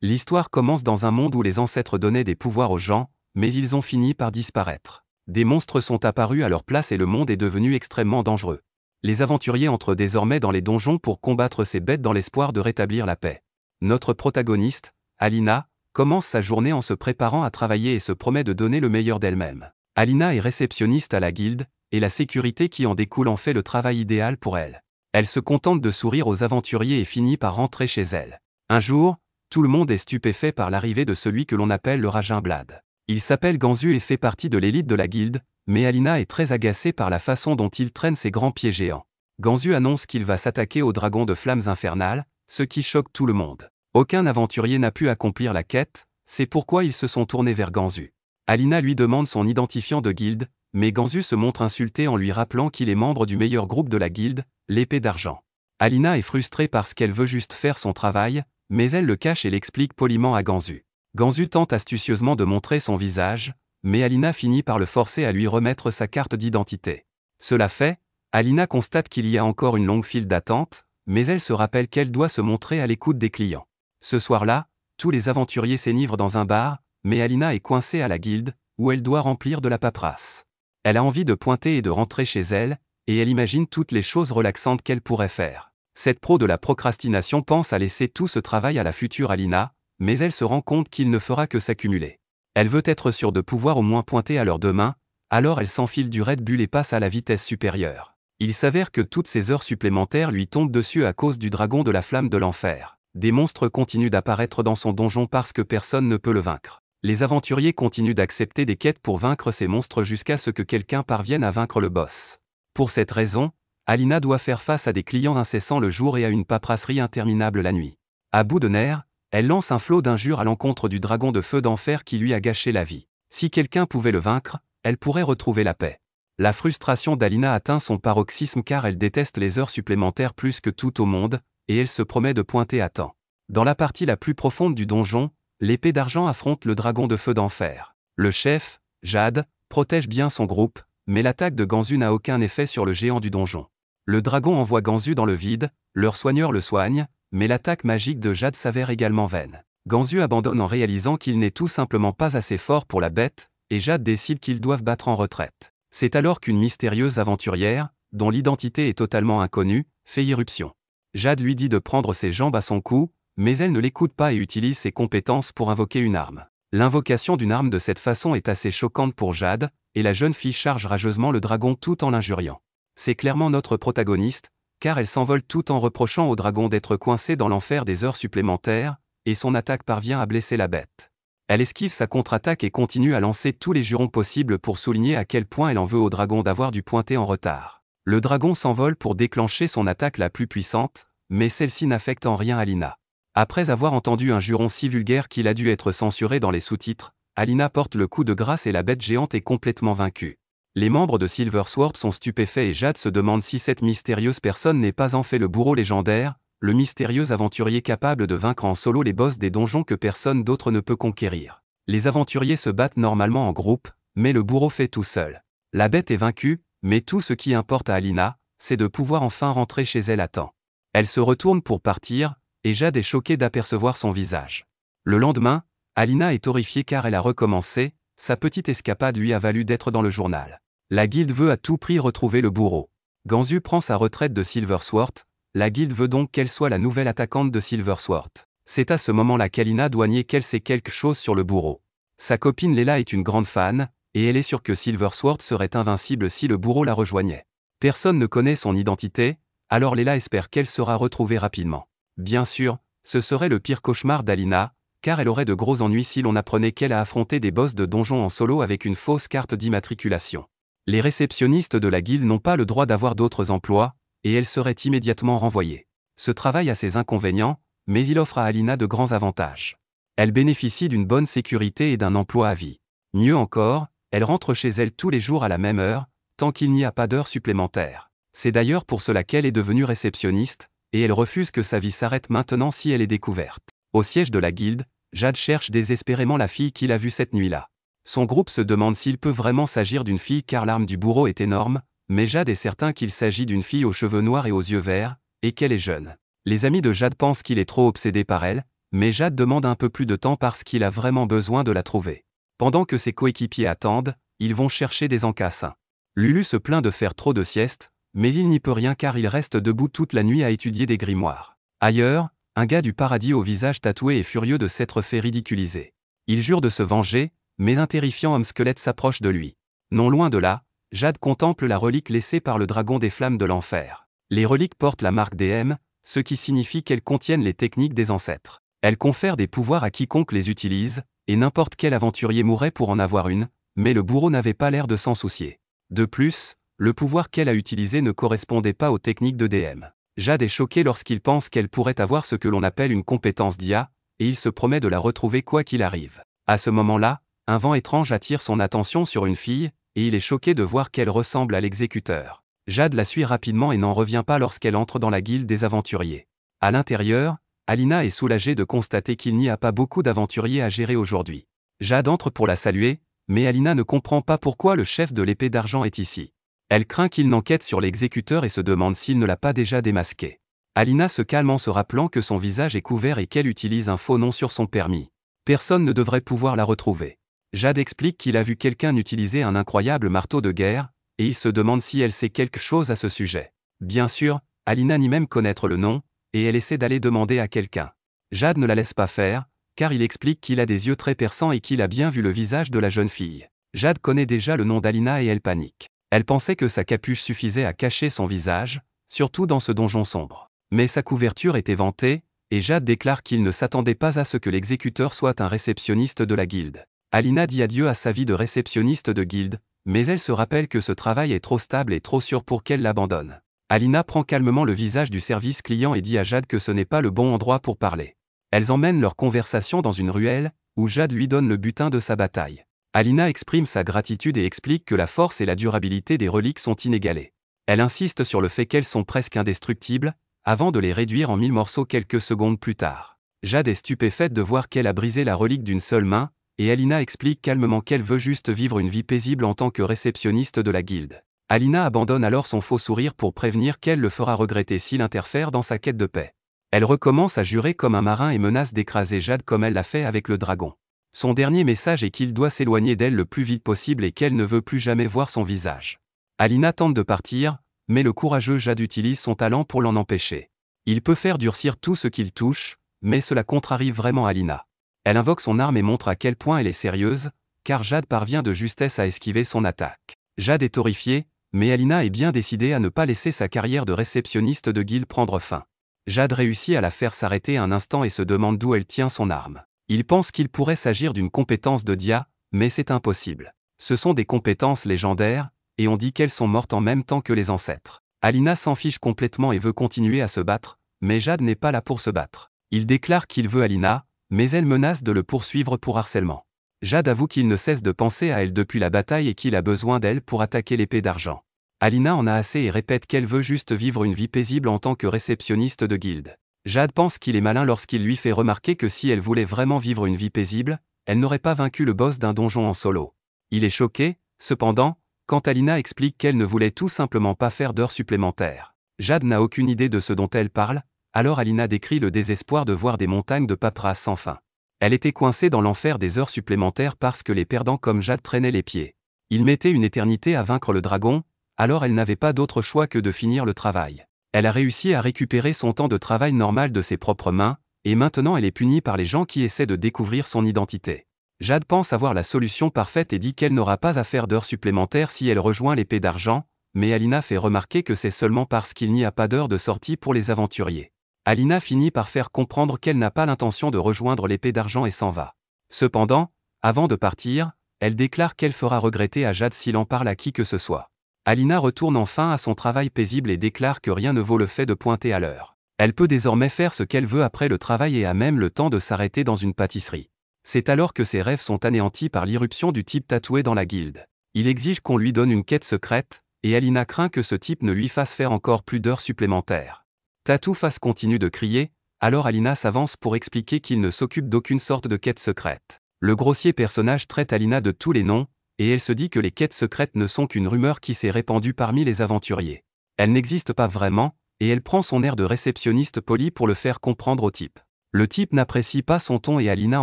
L'histoire commence dans un monde où les ancêtres donnaient des pouvoirs aux gens, mais ils ont fini par disparaître. Des monstres sont apparus à leur place et le monde est devenu extrêmement dangereux. Les aventuriers entrent désormais dans les donjons pour combattre ces bêtes dans l'espoir de rétablir la paix. Notre protagoniste, Alina, commence sa journée en se préparant à travailler et se promet de donner le meilleur d'elle-même. Alina est réceptionniste à la guilde, et la sécurité qui en découle en fait le travail idéal pour elle. Elle se contente de sourire aux aventuriers et finit par rentrer chez elle. Un jour, tout le monde est stupéfait par l'arrivée de celui que l'on appelle le Rajin Blad. Il s'appelle Ganzu et fait partie de l'élite de la guilde, mais Alina est très agacée par la façon dont il traîne ses grands pieds géants. Ganzu annonce qu'il va s'attaquer au dragon de flammes infernales, ce qui choque tout le monde. Aucun aventurier n'a pu accomplir la quête, c'est pourquoi ils se sont tournés vers Ganzu. Alina lui demande son identifiant de guilde, mais Ganzu se montre insulté en lui rappelant qu'il est membre du meilleur groupe de la guilde, l'épée d'argent. Alina est frustrée parce qu'elle veut juste faire son travail, mais elle le cache et l'explique poliment à Ganzu. Ganzu tente astucieusement de montrer son visage, mais Alina finit par le forcer à lui remettre sa carte d'identité. Cela fait, Alina constate qu'il y a encore une longue file d'attente, mais elle se rappelle qu'elle doit se montrer à l'écoute des clients. Ce soir-là, tous les aventuriers s'enivrent dans un bar, mais Alina est coincée à la guilde, où elle doit remplir de la paperasse. Elle a envie de pointer et de rentrer chez elle, et elle imagine toutes les choses relaxantes qu'elle pourrait faire. Cette pro de la procrastination pense à laisser tout ce travail à la future Alina, mais elle se rend compte qu'il ne fera que s'accumuler. Elle veut être sûre de pouvoir au moins pointer à l'heure de main, alors elle s'enfile du Red Bull et passe à la vitesse supérieure. Il s'avère que toutes ces heures supplémentaires lui tombent dessus à cause du dragon de la flamme de l'enfer. Des monstres continuent d'apparaître dans son donjon parce que personne ne peut le vaincre. Les aventuriers continuent d'accepter des quêtes pour vaincre ces monstres jusqu'à ce que quelqu'un parvienne à vaincre le boss. Pour cette raison, Alina doit faire face à des clients incessants le jour et à une paperasserie interminable la nuit. À bout de nerfs, elle lance un flot d'injures à l'encontre du dragon de feu d'enfer qui lui a gâché la vie. Si quelqu'un pouvait le vaincre, elle pourrait retrouver la paix. La frustration d'Alina atteint son paroxysme car elle déteste les heures supplémentaires plus que tout au monde, et elle se promet de pointer à temps. Dans la partie la plus profonde du donjon, l'épée d'argent affronte le dragon de feu d'enfer. Le chef, Jade, protège bien son groupe, mais l'attaque de Ganzu n'a aucun effet sur le géant du donjon. Le dragon envoie Ganzu dans le vide, leur soigneur le soigne, mais l'attaque magique de Jade s'avère également vaine. Ganzu abandonne en réalisant qu'il n'est tout simplement pas assez fort pour la bête, et Jade décide qu'ils doivent battre en retraite. C'est alors qu'une mystérieuse aventurière, dont l'identité est totalement inconnue, fait irruption. Jade lui dit de prendre ses jambes à son cou, mais elle ne l'écoute pas et utilise ses compétences pour invoquer une arme. L'invocation d'une arme de cette façon est assez choquante pour Jade, et la jeune fille charge rageusement le dragon tout en l'injuriant. C'est clairement notre protagoniste, car elle s'envole tout en reprochant au dragon d'être coincé dans l'enfer des heures supplémentaires, et son attaque parvient à blesser la bête. Elle esquive sa contre-attaque et continue à lancer tous les jurons possibles pour souligner à quel point elle en veut au dragon d'avoir dû pointer en retard. Le dragon s'envole pour déclencher son attaque la plus puissante, mais celle-ci n'affecte en rien Alina. Après avoir entendu un juron si vulgaire qu'il a dû être censuré dans les sous-titres, Alina porte le coup de grâce et la bête géante est complètement vaincue. Les membres de Silver Sword sont stupéfaits et Jade se demande si cette mystérieuse personne n'est pas en fait le bourreau légendaire, le mystérieux aventurier capable de vaincre en solo les boss des donjons que personne d'autre ne peut conquérir. Les aventuriers se battent normalement en groupe, mais le bourreau fait tout seul. La bête est vaincue, mais tout ce qui importe à Alina, c'est de pouvoir enfin rentrer chez elle à temps. Elle se retourne pour partir, et Jade est choquée d'apercevoir son visage. Le lendemain, Alina est horrifiée car elle a recommencé, sa petite escapade lui a valu d'être dans le journal. La guilde veut à tout prix retrouver le bourreau. Ganzu prend sa retraite de Silver Sword, la guilde veut donc qu'elle soit la nouvelle attaquante de Silver Sword. C'est à ce moment-là qu'Alina doit nier qu'elle sait quelque chose sur le bourreau. Sa copine Lela est une grande fan, et elle est sûre que Silver Sword serait invincible si le bourreau la rejoignait. Personne ne connaît son identité, alors Lela espère qu'elle sera retrouvée rapidement. Bien sûr, ce serait le pire cauchemar d'Alina, car elle aurait de gros ennuis si l'on apprenait qu'elle a affronté des boss de donjon en solo avec une fausse carte d'immatriculation. Les réceptionnistes de la guilde n'ont pas le droit d'avoir d'autres emplois, et elle serait immédiatement renvoyée. Ce travail a ses inconvénients, mais il offre à Alina de grands avantages. Elle bénéficie d'une bonne sécurité et d'un emploi à vie. Mieux encore, elle rentre chez elle tous les jours à la même heure, tant qu'il n'y a pas d'heures supplémentaires. C'est d'ailleurs pour cela qu'elle est devenue réceptionniste, et elle refuse que sa vie s'arrête maintenant si elle est découverte. Au siège de la guilde, Jade cherche désespérément la fille qu'il a vue cette nuit-là. Son groupe se demande s'il peut vraiment s'agir d'une fille car l'arme du bourreau est énorme, mais Jade est certain qu'il s'agit d'une fille aux cheveux noirs et aux yeux verts, et qu'elle est jeune. Les amis de Jade pensent qu'il est trop obsédé par elle, mais Jade demande un peu plus de temps parce qu'il a vraiment besoin de la trouver. Pendant que ses coéquipiers attendent, ils vont chercher des encassins. Lulu se plaint de faire trop de siestes, mais il n'y peut rien car il reste debout toute la nuit à étudier des grimoires. Ailleurs, un gars du paradis au visage tatoué est furieux de s'être fait ridiculiser. Il jure de se venger, mais un terrifiant homme squelette s'approche de lui. Non loin de là, Jade contemple la relique laissée par le dragon des flammes de l'enfer. Les reliques portent la marque DM, ce qui signifie qu'elles contiennent les techniques des ancêtres. Elles confèrent des pouvoirs à quiconque les utilise, et n'importe quel aventurier mourrait pour en avoir une, mais le bourreau n'avait pas l'air de s'en soucier. De plus, le pouvoir qu'elle a utilisé ne correspondait pas aux techniques de DM. Jade est choqué lorsqu'il pense qu'elle pourrait avoir ce que l'on appelle une compétence d'IA, et il se promet de la retrouver quoi qu'il arrive. À ce moment-là, un vent étrange attire son attention sur une fille, et il est choqué de voir qu'elle ressemble à l'exécuteur. Jade la suit rapidement et n'en revient pas lorsqu'elle entre dans la guilde des aventuriers. À l'intérieur, Alina est soulagée de constater qu'il n'y a pas beaucoup d'aventuriers à gérer aujourd'hui. Jade entre pour la saluer, mais Alina ne comprend pas pourquoi le chef de l'épée d'argent est ici. Elle craint qu'il n'enquête sur l'exécuteur et se demande s'il ne l'a pas déjà démasqué. Alina se calme en se rappelant que son visage est couvert et qu'elle utilise un faux nom sur son permis. Personne ne devrait pouvoir la retrouver. Jade explique qu'il a vu quelqu'un utiliser un incroyable marteau de guerre, et il se demande si elle sait quelque chose à ce sujet. Bien sûr, Alina nie même connaître le nom, et elle essaie d'aller demander à quelqu'un. Jade ne la laisse pas faire, car il explique qu'il a des yeux très perçants et qu'il a bien vu le visage de la jeune fille. Jade connaît déjà le nom d'Alina et elle panique. Elle pensait que sa capuche suffisait à cacher son visage, surtout dans ce donjon sombre. Mais sa couverture est éventée, et Jade déclare qu'il ne s'attendait pas à ce que l'exécuteur soit un réceptionniste de la guilde. Alina dit adieu à sa vie de réceptionniste de guilde, mais elle se rappelle que ce travail est trop stable et trop sûr pour qu'elle l'abandonne. Alina prend calmement le visage du service client et dit à Jade que ce n'est pas le bon endroit pour parler. Elles emmènent leur conversation dans une ruelle, où Jade lui donne le butin de sa bataille. Alina exprime sa gratitude et explique que la force et la durabilité des reliques sont inégalées. Elle insiste sur le fait qu'elles sont presque indestructibles, avant de les réduire en 1000 morceaux quelques secondes plus tard. Jade est stupéfaite de voir qu'elle a brisé la relique d'une seule main, et Alina explique calmement qu'elle veut juste vivre une vie paisible en tant que réceptionniste de la guilde. Alina abandonne alors son faux sourire pour prévenir qu'elle le fera regretter s'il interfère dans sa quête de paix. Elle recommence à jurer comme un marin et menace d'écraser Jade comme elle l'a fait avec le dragon. Son dernier message est qu'il doit s'éloigner d'elle le plus vite possible et qu'elle ne veut plus jamais voir son visage. Alina tente de partir, mais le courageux Jade utilise son talent pour l'en empêcher. Il peut faire durcir tout ce qu'il touche, mais cela contrarie vraiment Alina. Elle invoque son arme et montre à quel point elle est sérieuse, car Jade parvient de justesse à esquiver son attaque. Jade est horrifiée, mais Alina est bien décidée à ne pas laisser sa carrière de réceptionniste de guilde prendre fin. Jade réussit à la faire s'arrêter un instant et se demande d'où elle tient son arme. Il pense qu'il pourrait s'agir d'une compétence de Dia, mais c'est impossible. Ce sont des compétences légendaires, et on dit qu'elles sont mortes en même temps que les ancêtres. Alina s'en fiche complètement et veut continuer à se battre, mais Jade n'est pas là pour se battre. Il déclare qu'il veut Alina, mais elle menace de le poursuivre pour harcèlement. Jade avoue qu'il ne cesse de penser à elle depuis la bataille et qu'il a besoin d'elle pour attaquer l'épée d'argent. Alina en a assez et répète qu'elle veut juste vivre une vie paisible en tant que réceptionniste de guilde. Jade pense qu'il est malin lorsqu'il lui fait remarquer que si elle voulait vraiment vivre une vie paisible, elle n'aurait pas vaincu le boss d'un donjon en solo. Il est choqué, cependant, quand Alina explique qu'elle ne voulait tout simplement pas faire d'heures supplémentaires. Jade n'a aucune idée de ce dont elle parle, alors Alina décrit le désespoir de voir des montagnes de paperasse sans fin. Elle était coincée dans l'enfer des heures supplémentaires parce que les perdants comme Jade traînaient les pieds. Ils mettaient une éternité à vaincre le dragon, alors elle n'avait pas d'autre choix que de finir le travail. Elle a réussi à récupérer son temps de travail normal de ses propres mains, et maintenant elle est punie par les gens qui essaient de découvrir son identité. Jade pense avoir la solution parfaite et dit qu'elle n'aura pas à faire d'heures supplémentaires si elle rejoint l'épée d'argent, mais Alina fait remarquer que c'est seulement parce qu'il n'y a pas d'heure de sortie pour les aventuriers. Alina finit par faire comprendre qu'elle n'a pas l'intention de rejoindre l'épée d'argent et s'en va. Cependant, avant de partir, elle déclare qu'elle fera regretter à Jade s'il en parle à qui que ce soit. Alina retourne enfin à son travail paisible et déclare que rien ne vaut le fait de pointer à l'heure. Elle peut désormais faire ce qu'elle veut après le travail et a même le temps de s'arrêter dans une pâtisserie. C'est alors que ses rêves sont anéantis par l'irruption du type tatoué dans la guilde. Il exige qu'on lui donne une quête secrète, et Alina craint que ce type ne lui fasse faire encore plus d'heures supplémentaires. Tattoo Face continue de crier, alors Alina s'avance pour expliquer qu'il ne s'occupe d'aucune sorte de quête secrète. Le grossier personnage traite Alina de tous les noms, et elle se dit que les quêtes secrètes ne sont qu'une rumeur qui s'est répandue parmi les aventuriers. Elles n'existent pas vraiment, et elle prend son air de réceptionniste poli pour le faire comprendre au type. Le type n'apprécie pas son ton et Alina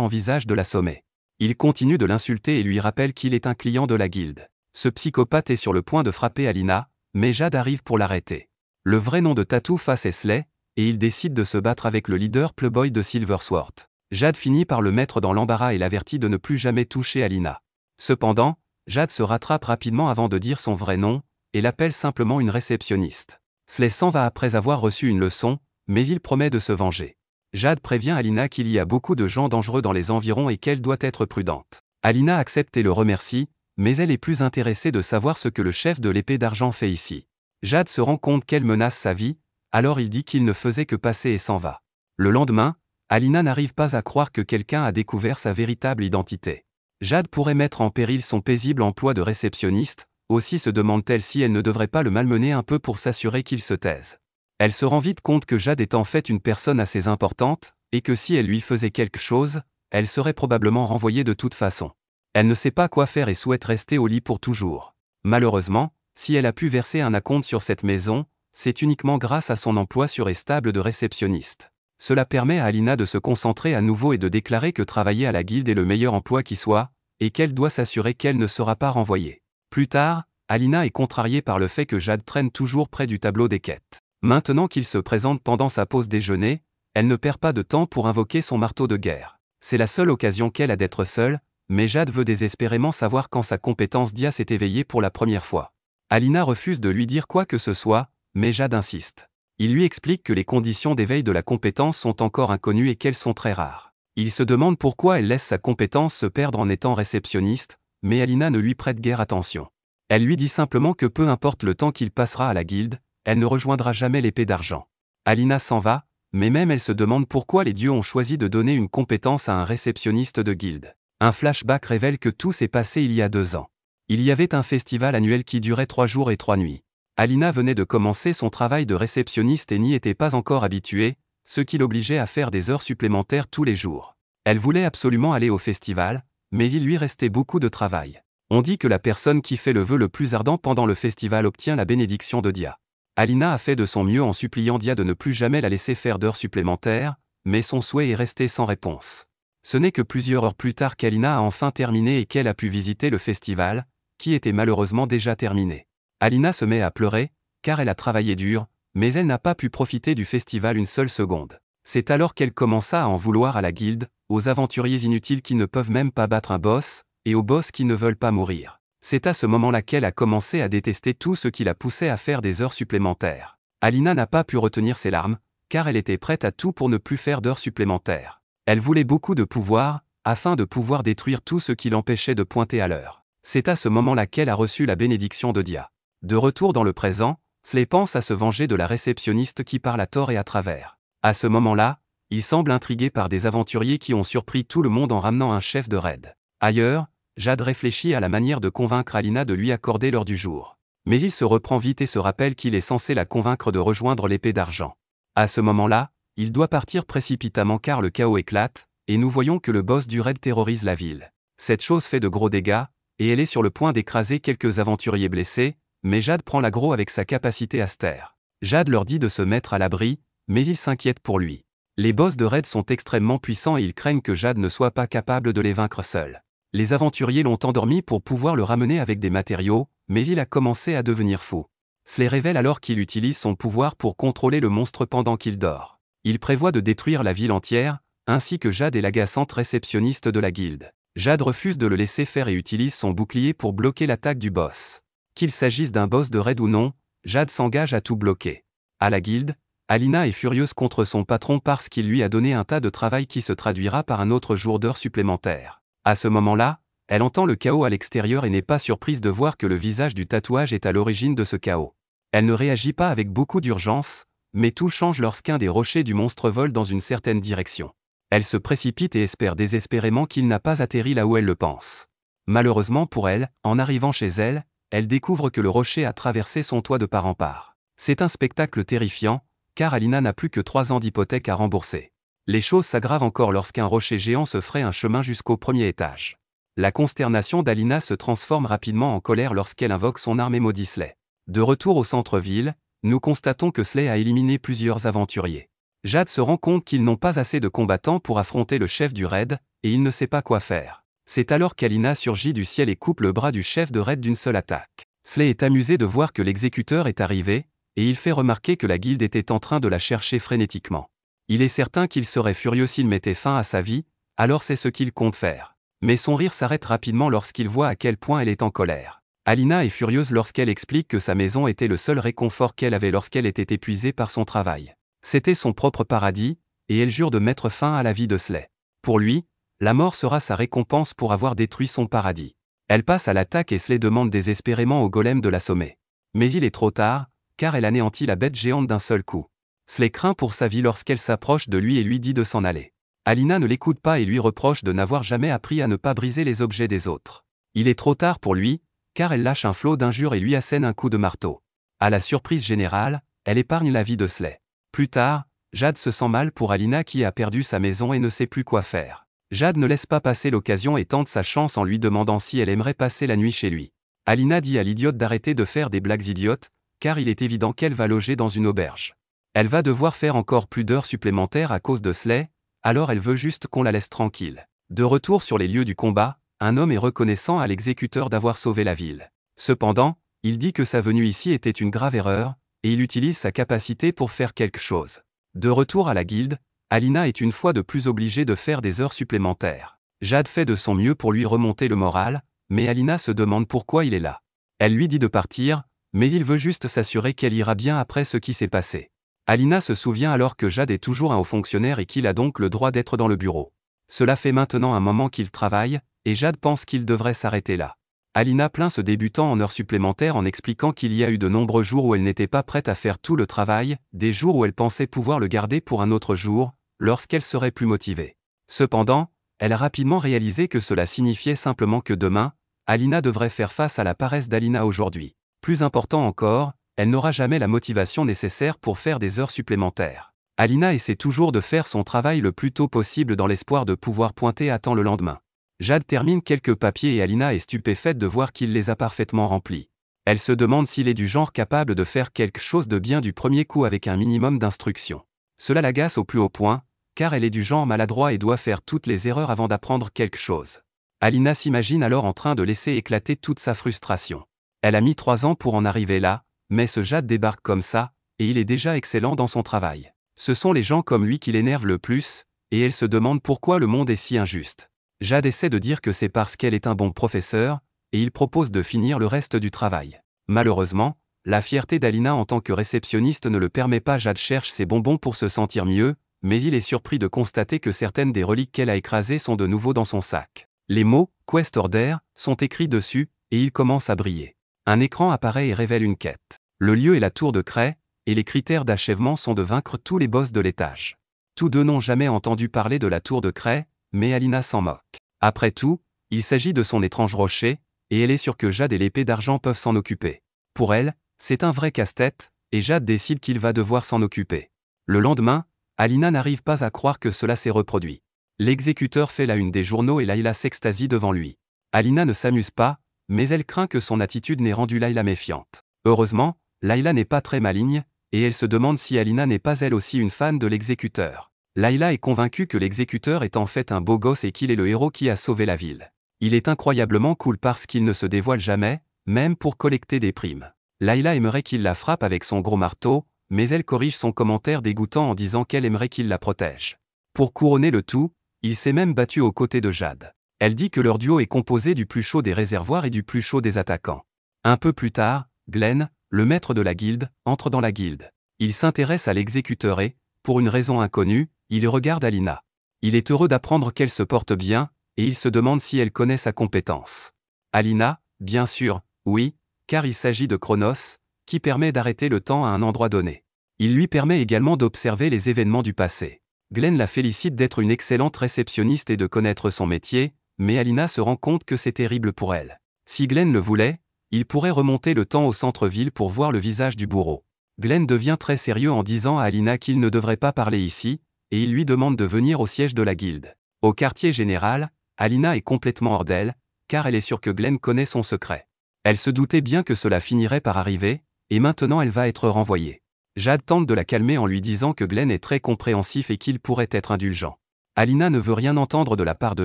envisage de l'assommer. Il continue de l'insulter et lui rappelle qu'il est un client de la guilde. Ce psychopathe est sur le point de frapper Alina, mais Jade arrive pour l'arrêter. Le vrai nom de Tattoo Face est Slay, et il décide de se battre avec le leader Playboy de Silversword. Jade finit par le mettre dans l'embarras et l'avertit de ne plus jamais toucher Alina. Cependant, Jade se rattrape rapidement avant de dire son vrai nom, et l'appelle simplement une réceptionniste. Slay s'en va après avoir reçu une leçon, mais il promet de se venger. Jade prévient Alina qu'il y a beaucoup de gens dangereux dans les environs et qu'elle doit être prudente. Alina accepte et le remercie, mais elle est plus intéressée de savoir ce que le chef de l'épée d'argent fait ici. Jade se rend compte qu'elle menace sa vie, alors il dit qu'il ne faisait que passer et s'en va. Le lendemain, Alina n'arrive pas à croire que quelqu'un a découvert sa véritable identité. Jade pourrait mettre en péril son paisible emploi de réceptionniste, aussi se demande-t-elle si elle ne devrait pas le malmener un peu pour s'assurer qu'il se taise. Elle se rend vite compte que Jade est en fait une personne assez importante, et que si elle lui faisait quelque chose, elle serait probablement renvoyée de toute façon. Elle ne sait pas quoi faire et souhaite rester au lit pour toujours. Malheureusement, si elle a pu verser un acompte sur cette maison, c'est uniquement grâce à son emploi sûr et stable de réceptionniste. Cela permet à Alina de se concentrer à nouveau et de déclarer que travailler à la guilde est le meilleur emploi qui soit, et qu'elle doit s'assurer qu'elle ne sera pas renvoyée. Plus tard, Alina est contrariée par le fait que Jade traîne toujours près du tableau des quêtes. Maintenant qu'il se présente pendant sa pause déjeuner, elle ne perd pas de temps pour invoquer son marteau de guerre. C'est la seule occasion qu'elle a d'être seule, mais Jade veut désespérément savoir quand sa compétence d'IA s'est éveillée pour la première fois. Alina refuse de lui dire quoi que ce soit, mais Jade insiste. Il lui explique que les conditions d'éveil de la compétence sont encore inconnues et qu'elles sont très rares. Il se demande pourquoi elle laisse sa compétence se perdre en étant réceptionniste, mais Alina ne lui prête guère attention. Elle lui dit simplement que peu importe le temps qu'il passera à la guilde, elle ne rejoindra jamais l'épée d'argent. Alina s'en va, mais même elle se demande pourquoi les dieux ont choisi de donner une compétence à un réceptionniste de guilde. Un flashback révèle que tout s'est passé il y a 2 ans. Il y avait un festival annuel qui durait 3 jours et 3 nuits. Alina venait de commencer son travail de réceptionniste et n'y était pas encore habituée, ce qui l'obligeait à faire des heures supplémentaires tous les jours. Elle voulait absolument aller au festival, mais il lui restait beaucoup de travail. On dit que la personne qui fait le vœu le plus ardent pendant le festival obtient la bénédiction de Dia. Alina a fait de son mieux en suppliant Dia de ne plus jamais la laisser faire d'heures supplémentaires, mais son souhait est resté sans réponse. Ce n'est que plusieurs heures plus tard qu'Alina a enfin terminé et qu'elle a pu visiter le festival, qui était malheureusement déjà terminé. Alina se met à pleurer, car elle a travaillé dur, mais elle n'a pas pu profiter du festival une seule seconde. C'est alors qu'elle commença à en vouloir à la guilde, aux aventuriers inutiles qui ne peuvent même pas battre un boss, et aux boss qui ne veulent pas mourir. C'est à ce moment-là qu'elle a commencé à détester tout ce qui la poussait à faire des heures supplémentaires. Alina n'a pas pu retenir ses larmes, car elle était prête à tout pour ne plus faire d'heures supplémentaires. Elle voulait beaucoup de pouvoir, afin de pouvoir détruire tout ce qui l'empêchait de pointer à l'heure. C'est à ce moment-là qu'elle a reçu la bénédiction de Dia. De retour dans le présent, Slay pense à se venger de la réceptionniste qui parle à tort et à travers. À ce moment-là, il semble intrigué par des aventuriers qui ont surpris tout le monde en ramenant un chef de raid. Ailleurs, Jade réfléchit à la manière de convaincre Alina de lui accorder l'heure du jour. Mais il se reprend vite et se rappelle qu'il est censé la convaincre de rejoindre l'épée d'argent. À ce moment-là, il doit partir précipitamment car le chaos éclate, et nous voyons que le boss du raid terrorise la ville. Cette chose fait de gros dégâts, et elle est sur le point d'écraser quelques aventuriers blessés, mais Jade prend l'aggro avec sa capacité à se taire. Jade leur dit de se mettre à l'abri, mais ils s'inquiètent pour lui. Les boss de raid sont extrêmement puissants et ils craignent que Jade ne soit pas capable de les vaincre seul. Les aventuriers l'ont endormi pour pouvoir le ramener avec des matériaux, mais il a commencé à devenir fou. Slay révèle alors qu'il utilise son pouvoir pour contrôler le monstre pendant qu'il dort. Il prévoit de détruire la ville entière, ainsi que Jade et l'agaçante réceptionniste de la guilde. Jade refuse de le laisser faire et utilise son bouclier pour bloquer l'attaque du boss. Qu'il s'agisse d'un boss de raid ou non, Jade s'engage à tout bloquer. À la guilde, Alina est furieuse contre son patron parce qu'il lui a donné un tas de travail qui se traduira par un autre jour d'heures supplémentaires. À ce moment-là, elle entend le chaos à l'extérieur et n'est pas surprise de voir que le visage du tatouage est à l'origine de ce chaos. Elle ne réagit pas avec beaucoup d'urgence, mais tout change lorsqu'un des rochers du monstre vole dans une certaine direction. Elle se précipite et espère désespérément qu'il n'a pas atterri là où elle le pense. Malheureusement pour elle, en arrivant chez elle, elle découvre que le rocher a traversé son toit de part en part. C'est un spectacle terrifiant, car Alina n'a plus que 3 ans d'hypothèque à rembourser. Les choses s'aggravent encore lorsqu'un rocher géant se fraye un chemin jusqu'au premier étage. La consternation d'Alina se transforme rapidement en colère lorsqu'elle invoque son arme et maudit Slay. De retour au centre-ville, nous constatons que Slay a éliminé plusieurs aventuriers. Jade se rend compte qu'ils n'ont pas assez de combattants pour affronter le chef du raid, et il ne sait pas quoi faire. C'est alors qu'Alina surgit du ciel et coupe le bras du chef de raid d'une seule attaque. Slay est amusé de voir que l'exécuteur est arrivé, et il fait remarquer que la guilde était en train de la chercher frénétiquement. Il est certain qu'il serait furieux s'il mettait fin à sa vie, alors c'est ce qu'il compte faire. Mais son rire s'arrête rapidement lorsqu'il voit à quel point elle est en colère. Alina est furieuse lorsqu'elle explique que sa maison était le seul réconfort qu'elle avait lorsqu'elle était épuisée par son travail. C'était son propre paradis, et elle jure de mettre fin à la vie de Slay. Pour lui, la mort sera sa récompense pour avoir détruit son paradis. Elle passe à l'attaque et Slay demande désespérément au golem de l'assommer. Mais il est trop tard, car elle anéantit la bête géante d'un seul coup. Slay craint pour sa vie lorsqu'elle s'approche de lui et lui dit de s'en aller. Alina ne l'écoute pas et lui reproche de n'avoir jamais appris à ne pas briser les objets des autres. Il est trop tard pour lui, car elle lâche un flot d'injures et lui assène un coup de marteau. À la surprise générale, elle épargne la vie de Slay. Plus tard, Jade se sent mal pour Alina qui a perdu sa maison et ne sait plus quoi faire. Jade ne laisse pas passer l'occasion et tente sa chance en lui demandant si elle aimerait passer la nuit chez lui. Alina dit à l'idiote d'arrêter de faire des blagues idiotes, car il est évident qu'elle va loger dans une auberge. Elle va devoir faire encore plus d'heures supplémentaires à cause de Slay, alors elle veut juste qu'on la laisse tranquille. De retour sur les lieux du combat, un homme est reconnaissant à l'exécuteur d'avoir sauvé la ville. Cependant, il dit que sa venue ici était une grave erreur, et il utilise sa capacité pour faire quelque chose. De retour à la guilde, Alina est une fois de plus obligée de faire des heures supplémentaires. Jade fait de son mieux pour lui remonter le moral, mais Alina se demande pourquoi il est là. Elle lui dit de partir, mais il veut juste s'assurer qu'elle ira bien après ce qui s'est passé. Alina se souvient alors que Jade est toujours un haut fonctionnaire et qu'il a donc le droit d'être dans le bureau. Cela fait maintenant un moment qu'il travaille, et Jade pense qu'il devrait s'arrêter là. Alina plaint ce débutant en heures supplémentaires en expliquant qu'il y a eu de nombreux jours où elle n'était pas prête à faire tout le travail, des jours où elle pensait pouvoir le garder pour un autre jour, lorsqu'elle serait plus motivée. Cependant, elle a rapidement réalisé que cela signifiait simplement que demain, Alina devrait faire face à la paresse d'Alina aujourd'hui. Plus important encore, elle n'aura jamais la motivation nécessaire pour faire des heures supplémentaires. Alina essaie toujours de faire son travail le plus tôt possible dans l'espoir de pouvoir pointer à temps le lendemain. Jade termine quelques papiers et Alina est stupéfaite de voir qu'il les a parfaitement remplis. Elle se demande s'il est du genre capable de faire quelque chose de bien du premier coup avec un minimum d'instructions. Cela l'agace au plus haut point, car elle est du genre maladroit et doit faire toutes les erreurs avant d'apprendre quelque chose. Alina s'imagine alors en train de laisser éclater toute sa frustration. Elle a mis 3 ans pour en arriver là, mais ce Jade débarque comme ça, et il est déjà excellent dans son travail. Ce sont les gens comme lui qui l'énervent le plus, et elle se demande pourquoi le monde est si injuste. Jade essaie de dire que c'est parce qu'elle est un bon professeur, et il propose de finir le reste du travail. Malheureusement, la fierté d'Alina en tant que réceptionniste ne le permet pas. Jade cherche ses bonbons pour se sentir mieux, mais il est surpris de constater que certaines des reliques qu'elle a écrasées sont de nouveau dans son sac. Les mots « Quest Order » sont écrits dessus, et ils commencent à briller. Un écran apparaît et révèle une quête. Le lieu est la tour de craie, et les critères d'achèvement sont de vaincre tous les boss de l'étage. Tous deux n'ont jamais entendu parler de la tour de craie, mais Alina s'en moque. Après tout, il s'agit de son étrange rocher, et elle est sûre que Jade et l'épée d'argent peuvent s'en occuper. Pour elle, c'est un vrai casse-tête, et Jade décide qu'il va devoir s'en occuper. Le lendemain, Alina n'arrive pas à croire que cela s'est reproduit. L'exécuteur fait la une des journaux et Layla s'extasie devant lui. Alina ne s'amuse pas, mais elle craint que son attitude n'ait rendu Layla méfiante. Heureusement, Layla n'est pas très maligne, et elle se demande si Alina n'est pas elle aussi une fan de l'exécuteur. Layla est convaincue que l'exécuteur est en fait un beau gosse et qu'il est le héros qui a sauvé la ville. Il est incroyablement cool parce qu'il ne se dévoile jamais, même pour collecter des primes. Layla aimerait qu'il la frappe avec son gros marteau, mais elle corrige son commentaire dégoûtant en disant qu'elle aimerait qu'il la protège. Pour couronner le tout, il s'est même battu aux côtés de Jade. Elle dit que leur duo est composé du plus chaud des réservoirs et du plus chaud des attaquants. Un peu plus tard, Glenn, le maître de la guilde, entre dans la guilde. Il s'intéresse à l'exécuteur et, pour une raison inconnue, il regarde Alina. Il est heureux d'apprendre qu'elle se porte bien, et il se demande si elle connaît sa compétence. Alina, bien sûr, oui, car il s'agit de Chronos, qui permet d'arrêter le temps à un endroit donné. Il lui permet également d'observer les événements du passé. Glenn la félicite d'être une excellente réceptionniste et de connaître son métier, mais Alina se rend compte que c'est terrible pour elle. Si Glenn le voulait, il pourrait remonter le temps au centre-ville pour voir le visage du bourreau. Glenn devient très sérieux en disant à Alina qu'il ne devrait pas parler ici, et il lui demande de venir au siège de la guilde. Au quartier général, Alina est complètement hors d'elle, car elle est sûre que Glenn connaît son secret. Elle se doutait bien que cela finirait par arriver, et maintenant elle va être renvoyée. Jade tente de la calmer en lui disant que Glenn est très compréhensif et qu'il pourrait être indulgent. Alina ne veut rien entendre de la part de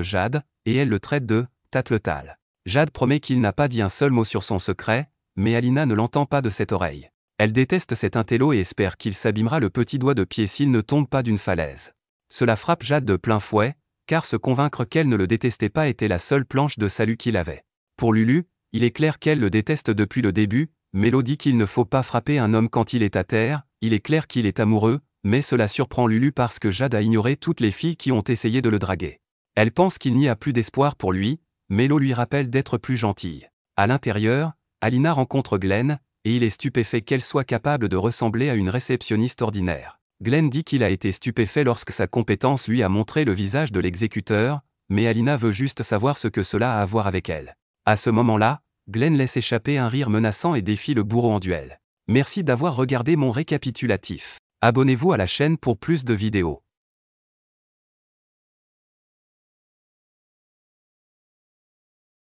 Jade, et elle le traite de « tatletal ». Jade promet qu'il n'a pas dit un seul mot sur son secret, mais Alina ne l'entend pas de cette oreille. Elle déteste cet intello et espère qu'il s'abîmera le petit doigt de pied s'il ne tombe pas d'une falaise. Cela frappe Jade de plein fouet, car se convaincre qu'elle ne le détestait pas était la seule planche de salut qu'il avait. Pour Lulu, il est clair qu'elle le déteste depuis le début. Mélo dit qu'il ne faut pas frapper un homme quand il est à terre, il est clair qu'il est amoureux, mais cela surprend Lulu parce que Jade a ignoré toutes les filles qui ont essayé de le draguer. Elle pense qu'il n'y a plus d'espoir pour lui, Mélo lui rappelle d'être plus gentille. À l'intérieur, Alina rencontre Glenn, et il est stupéfait qu'elle soit capable de ressembler à une réceptionniste ordinaire. Glenn dit qu'il a été stupéfait lorsque sa compétence lui a montré le visage de l'exécuteur, mais Alina veut juste savoir ce que cela a à voir avec elle. À ce moment-là, Glenn laisse échapper un rire menaçant et défie le bourreau en duel. Merci d'avoir regardé mon récapitulatif. Abonnez-vous à la chaîne pour plus de vidéos.